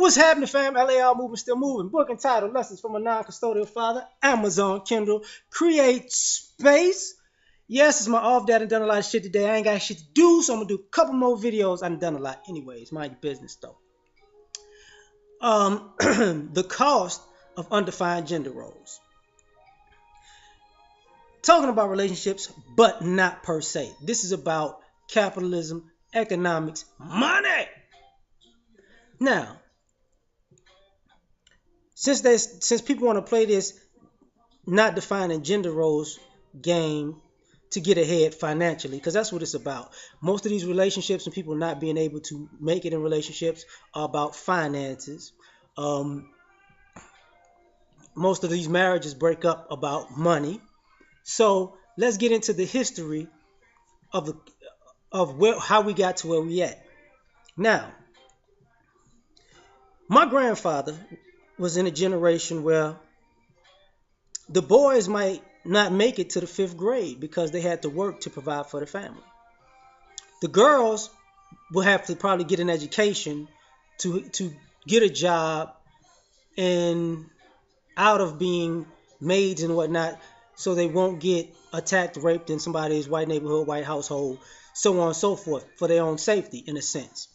What's happening, fam? L.A.R. movement still moving. Book entitled Lessons from a Non-Custodial Father. Amazon, Kindle. Create space. Yes, it's my off day. I done a lot of shit today. I ain't got shit to do, so I'm gonna do a couple more videos. I done a lot anyways. Mind your business though. The cost of undefined gender roles. Talking about relationships, but not per se. This is about capitalism, economics, money. Now, since people want to play this not defining gender roles game to get ahead financially, because that's what it's about. Most of these relationships and people not being able to make it in relationships are about finances. Most of these marriages break up about money. So let's get into the history of how we got to where we at. Now, my grandfather was in a generation where the boys might not make it to the 5th grade because they had to work to provide for the family. The girls will have to probably get an education to get a job and out of being maids and whatnot, so they won't get attacked, raped in somebody's white neighborhood, white household, so on and so forth, for their own safety in a sense.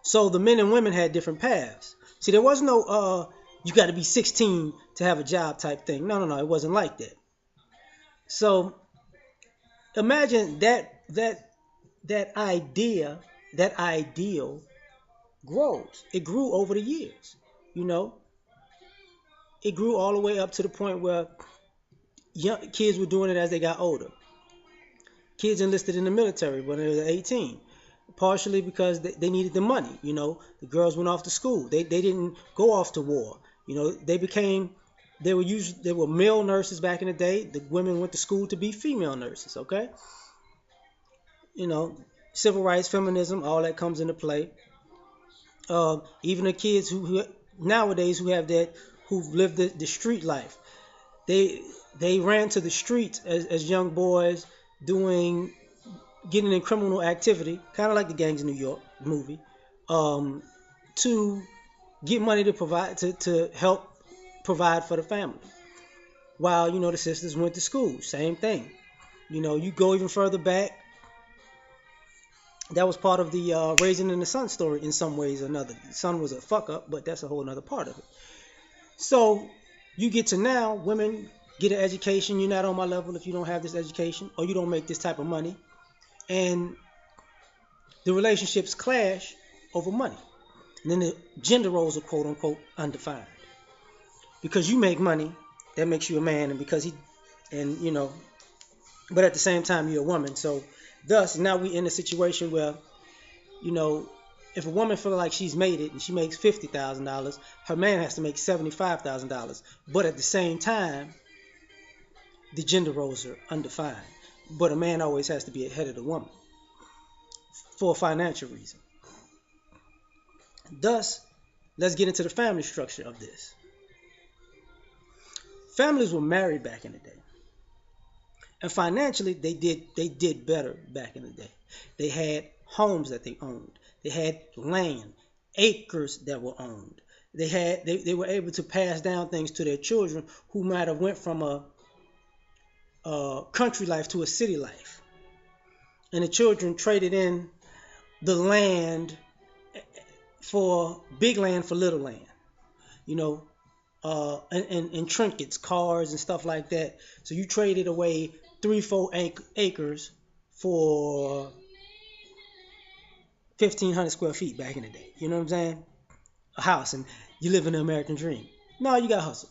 So the men and women had different paths. See, there was no you got to be 16 to have a job type thing. No, it wasn't like that. So imagine that ideal grows. It grew over the years. It grew all the way up to the point where young kids were doing it as they got older. Kids enlisted in the military when they were 18, partially because they needed the money. The girls went off to school. They didn't go off to war. They were male nurses back in the day. The women went to school to be female nurses. Okay, civil rights, feminism, all that comes into play. Even the kids who nowadays who've lived the street life, they ran to the streets as young boys, getting in criminal activity, kind of like the Gangs of New York movie, to get money to help provide for the family. While the sisters went to school, same thing. You go even further back. That was part of the Raising in the Sun story in some ways or another. The son was a fuck up, but that's a whole other part of it. So you get to now, women get an education. You're not on my level if you don't have this education or you don't make this type of money. And the relationships clash over money. And then the gender roles are quote unquote undefined. Because you make money, that makes you a man, but at the same time you're a woman. So thus now we're in a situation where, if a woman feels like she's made it and she makes $50,000, her man has to make $75,000. But at the same time, the gender roles are undefined. But a man always has to be ahead of the woman for a financial reason. Thus, let's get into the family structure of this. Families were married back in the day. And financially, they did better back in the day. They had homes that they owned. They had land, acres that were owned. They were able to pass down things to their children who might have went from a country life to a city life. And the children traded in the land for big land for little land. And trinkets, cars and stuff like that. So you traded away 3-4 acres for 1,500 square feet back in the day. You know what I'm saying? A house, and you live in the American dream. No, you got to hustle.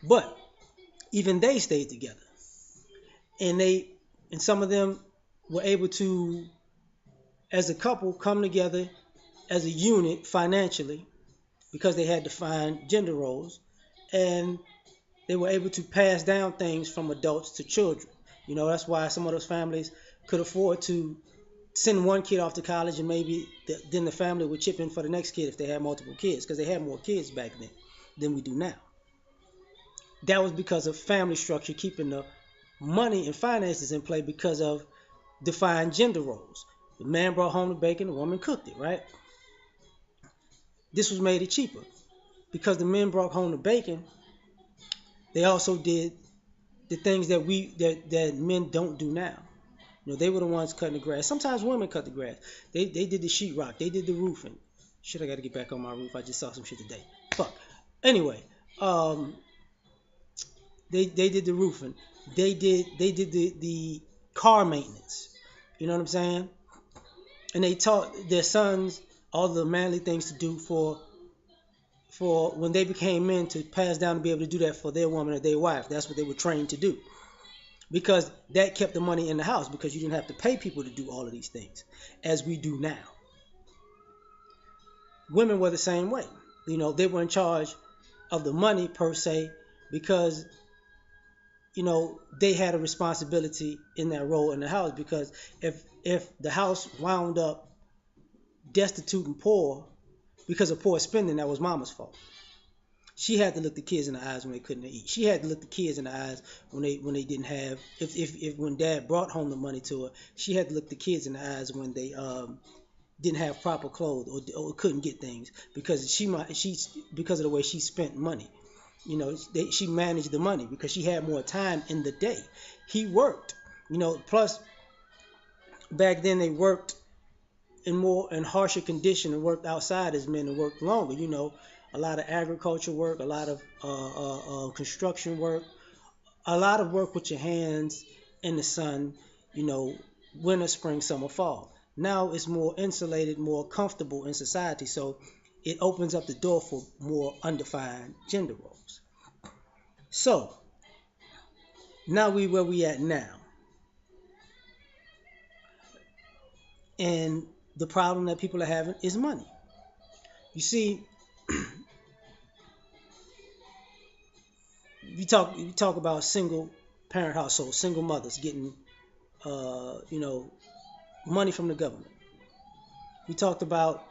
But even they stayed together. And some of them were able to, as a couple, come together as a unit financially because they had defined gender roles. And they were able to pass down things from adults to children. That's why some of those families could afford to send one kid off to college, and maybe then the family would chip in for the next kid if they had multiple kids, because they had more kids back then than we do now. That was because of family structure, keeping the money and finances in play because of defined gender roles. The man brought home the bacon, the woman cooked it, right? this was made it cheaper because the men brought home the bacon. They also did the things that men don't do now. They were the ones cutting the grass. Sometimes women cut the grass. They did the sheetrock. They did the roofing. Shit, I got to get back on my roof. I just saw some shit today. Fuck. Anyway, they did the roofing. They did the car maintenance. You know what I'm saying? And they taught their sons all the manly things to do for when they became men to pass down to be able to do that for their woman or their wife. That's what they were trained to do. Because that kept the money in the house because you didn't have to pay people to do all of these things as we do now. Women were the same way. They were in charge of the money per se because they had a responsibility in that role in the house because if the house wound up destitute and poor because of poor spending, that was mama's fault. She had to look the kids in the eyes when they couldn't eat. She had to look the kids in the eyes when they didn't have. If when dad brought home the money to her, she had to look the kids in the eyes when they didn't have proper clothes or couldn't get things because because of the way she spent money. She managed the money because she had more time in the day. He worked. Plus back then they worked in harsher condition and worked outside as men and worked longer. A lot of agriculture work, a lot of construction work, a lot of work with your hands in the sun. Winter, spring, summer, fall. Now it's more insulated, more comfortable in society, so it opens up the door for more undefined gender roles. So now where we at now, and the problem that people are having is money. You see, you talk about single parent households, single mothers getting money from the government. We talked about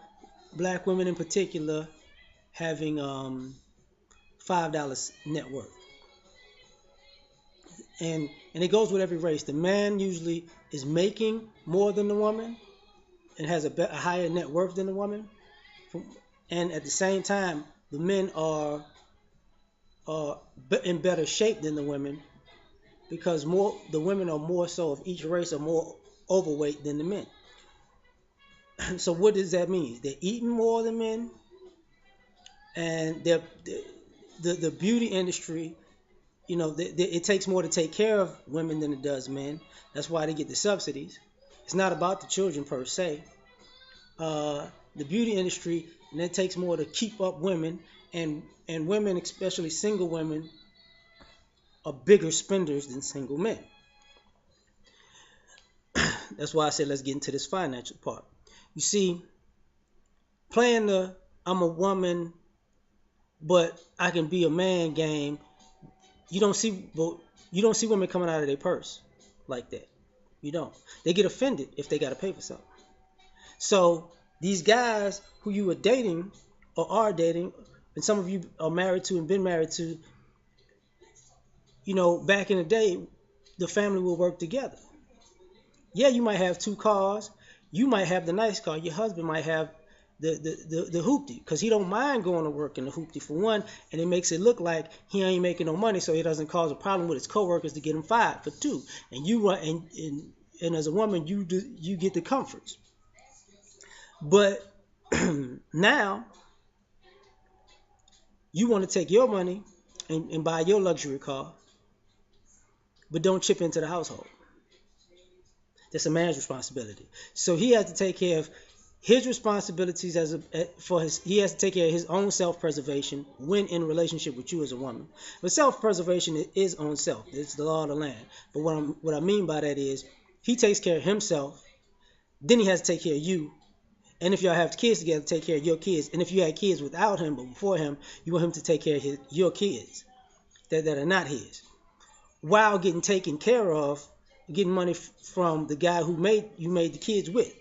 black women in particular having $5 net worth, and it goes with every race. The man usually is making more than the woman and has a higher net worth than the woman, and at the same time, the men are in better shape than the women because the women are more so of each race are more overweight than the men. So what does that mean? They're eating more than men, and the beauty industry. It takes more to take care of women than it does men. That's why they get the subsidies. It's not about the children per se. The beauty industry, and it takes more to keep up women, and women, especially single women, are bigger spenders than single men. That's why I said let's get into this financial part. You see, playing the I'm a woman, but I can be a man game. You don't see women coming out of their purse like that. You don't. They get offended if they got to pay for something. So these guys who you are dating or are dating, and some of you are married to and been married to, back in the day, the family will work together. Yeah, you might have two cars. You might have the nice car. Your husband might have the hoopty because he don't mind going to work in the hoopty for one, and it makes it look like he ain't making no money, so he doesn't cause a problem with his coworkers to get him fired for two. And you and as a woman, you get the comforts. But now you want to take your money and buy your luxury car, but don't chip into the household. That's a man's responsibility. So he has to take care of his responsibilities he has to take care of his own self-preservation when in relationship with you as a woman. But self-preservation is on self. It's the law of the land. But what I mean by that is he takes care of himself, then he has to take care of you. And if y'all have kids together, take care of your kids. And if you had kids without him but before him, you want him to take care of your kids that are not his, while getting taken care of, getting money from the guy who you made the kids with,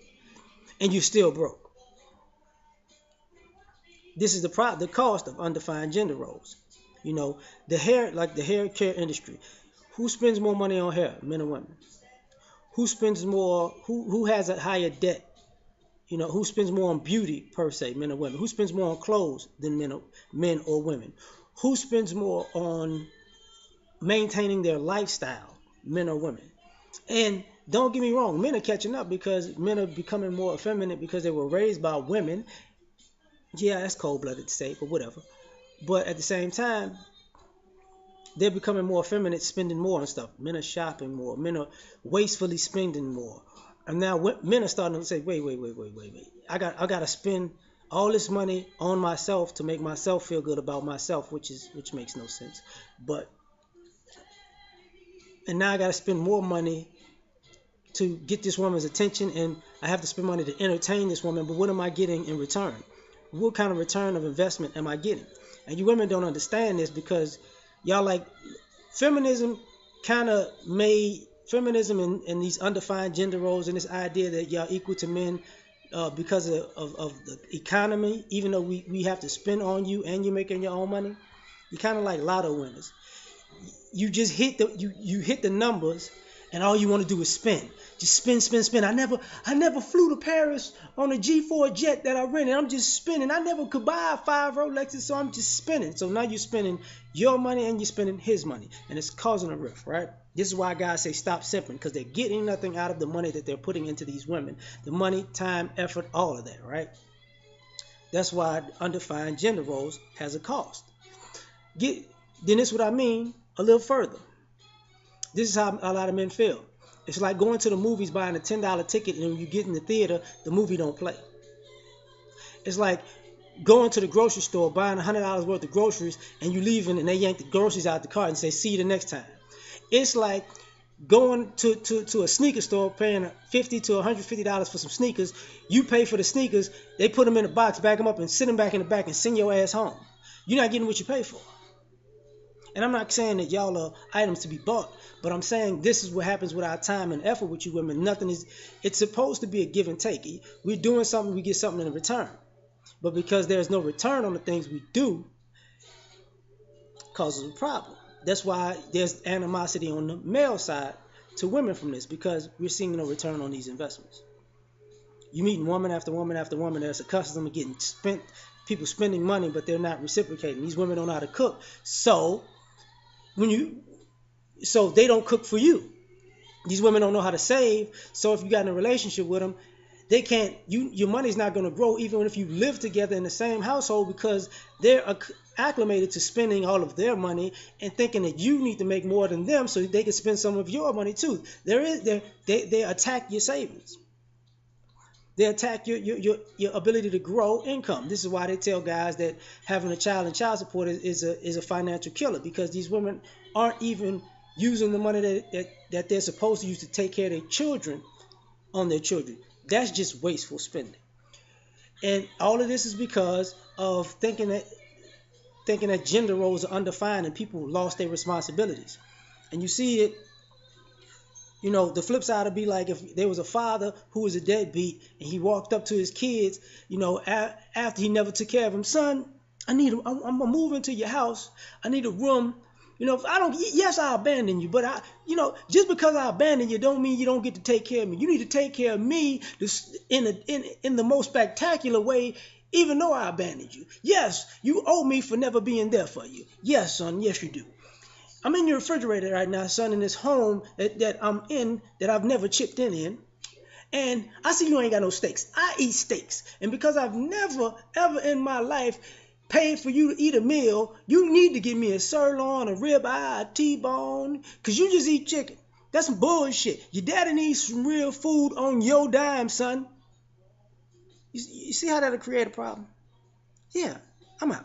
and you still broke. This is the cost of undefined gender roles. The hair care industry. Who spends more money on hair, men or women? Who spends more? Who has a higher debt? who spends more on beauty per se, men or women? Who spends more on clothes than men or women? Who spends more on maintaining their lifestyle, men or women? And don't get me wrong, men are catching up because men are becoming more effeminate because they were raised by women. Yeah, that's cold-blooded to say, but whatever. But at the same time, they're becoming more effeminate, spending more on stuff. Men are shopping more. Men are wastefully spending more. And now men are starting to say, wait. I got to spend all this money on myself to make myself feel good about myself, which makes no sense. But and now I got to spend more money to get this woman's attention, and I have to spend money to entertain this woman. But what am I getting in return? What kind of return of investment am I getting? And you women don't understand this because y'all like feminism kind of made feminism and these undefined gender roles and this idea that y'all equal to men because of the economy, even though we have to spend on you and you're making your own money. You kind of like lotto winners. You just hit the numbers, and all you want to do is spend. Just spend. I never flew to Paris on a G4 jet that I rented. I'm just spending. I never could buy 5 Rolexes, so I'm just spending. So now you're spending your money and you're spending his money, and it's causing a rift, right? This is why guys say stop simping, because they're getting nothing out of the money that they're putting into these women. The money, time, effort, all of that, right? That's why undefined gender roles has a cost. Then this is what I mean a little further. This is how a lot of men feel. It's like going to the movies, buying a $10 ticket, and when you get in the theater, the movie don't play. It's like going to the grocery store, buying $100 worth of groceries, and you leaving, and they yank the groceries out the cart and say, see you the next time. It's like going to a sneaker store, paying $50 to $150 for some sneakers. You pay for the sneakers, they put them in a box, back them up, and sit them back in the back and send your ass home. You're not getting what you pay for. And I'm not saying that y'all are items to be bought, but I'm saying this is what happens with our time and effort with you women. It's supposed to be a give and take. We're doing something, we get something in return. But because there's no return on the things we do, it causes a problem. That's why there's animosity on the male side to women from this, because we're seeing no return on these investments. You meeting woman after woman after woman that's accustomed to getting spent, people spending money, but they're not reciprocating. These women don't know how to cook. So they don't cook for you. These women don't know how to save. So if you got in a relationship with them, they can't. Your money's not going to grow even if you live together in the same household, because they're acclimated to spending all of their money and thinking that you need to make more than them so they can spend some of your money too. They attack your savings. They attack your ability to grow income. This is why they tell guys that having a child and child support is a financial killer, because these women aren't even using the money that they're supposed to use to take care of their children on their children. That's just wasteful spending. And all of this is because of thinking that gender roles are undefined and people lost their responsibilities. And you see it. The flip side would be like if there was a father who was a deadbeat and he walked up to his kids, after he never took care of them. Son, I'm moving to your house. I need a room. If I don't, yes, I abandon you, but just because I abandon you don't mean you don't get to take care of me. You need to take care of me in the most spectacular way, even though I abandoned you. Yes, you owe me for never being there for you. Yes, son, yes, you do. I'm in your refrigerator right now, son, in this home that I'm in, that I've never chipped in. And I see you ain't got no steaks. I eat steaks. And because I've never, ever in my life paid for you to eat a meal, you need to give me a sirloin, a ribeye, a T-bone, because you just eat chicken. That's some bullshit. Your daddy needs some real food on your dime, son. You see how that'll create a problem? Yeah, I'm out.